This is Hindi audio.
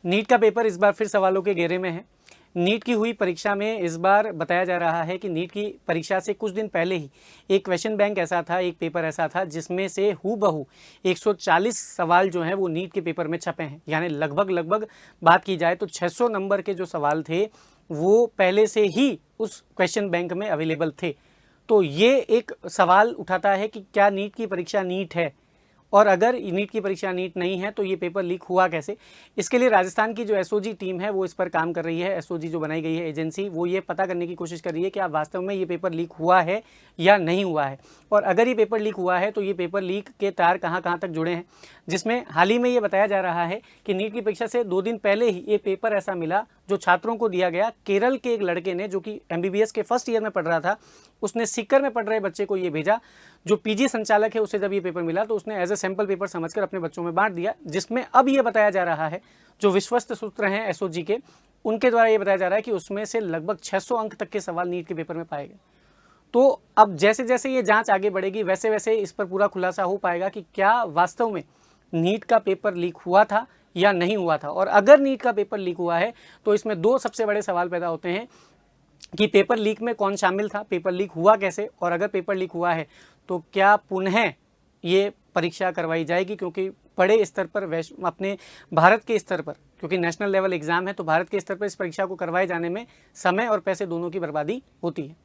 नीट का पेपर इस बार फिर सवालों के घेरे में है। नीट की हुई परीक्षा में इस बार बताया जा रहा है कि नीट की परीक्षा से कुछ दिन पहले ही एक क्वेश्चन बैंक ऐसा था, एक पेपर ऐसा था जिसमें से हूबहू 140 सवाल जो हैं वो नीट के पेपर में छपे हैं। यानी लगभग बात की जाए तो 600 नंबर के जो सवाल थे वो पहले से ही उस क्वेश्चन बैंक में अवेलेबल थे। तो ये एक सवाल उठाता है कि क्या नीट की परीक्षा नीट है, और अगर नीट की परीक्षा नीट नहीं है तो ये पेपर लीक हुआ कैसे। इसके लिए राजस्थान की जो एसओजी टीम है वो इस पर काम कर रही है। एसओजी जो बनाई गई है एजेंसी, वो ये पता करने की कोशिश कर रही है कि आप वास्तव में ये पेपर लीक हुआ है या नहीं हुआ है, और अगर ये पेपर लीक हुआ है तो ये पेपर लीक के तार कहाँ कहाँ तक जुड़े हैं। जिसमें हाल ही में ये बताया जा रहा है कि नीट की परीक्षा से 2 दिन पहले ही ये पेपर ऐसा मिला जो छात्रों को दिया गया। केरल के एक लड़के ने, जो कि एमबीबीएस के फर्स्ट ईयर में पढ़ रहा था, उसने सीकर में पढ़ रहे बच्चे को ये भेजा। जो पीजी संचालक है उसे जब ये पेपर मिला तो उसने एज ए सैंपल पेपर समझकर अपने बच्चों में बांट दिया। जिसमें अब ये बताया जा रहा है, जो विश्वस्त सूत्र हैं एसओजी के, उनके द्वारा ये बताया जा रहा है कि उसमें से लगभग 600 अंक तक के सवाल नीट के पेपर में पाए गए। तो अब जैसे जैसे ये जांच आगे बढ़ेगी वैसे वैसे इस पर पूरा खुलासा हो पाएगा कि क्या वास्तव में नीट का पेपर लीक हुआ था या नहीं हुआ था। और अगर नीट का पेपर लीक हुआ है तो इसमें 2 सबसे बड़े सवाल पैदा होते हैं कि पेपर लीक में कौन शामिल था, पेपर लीक हुआ कैसे, और अगर पेपर लीक हुआ है तो क्या पुनः ये परीक्षा करवाई जाएगी। क्योंकि बड़े स्तर पर अपने भारत के स्तर पर, क्योंकि नेशनल लेवल एग्जाम है, तो भारत के स्तर पर इस परीक्षा को करवाए जाने में समय और पैसे दोनों की बर्बादी होती है।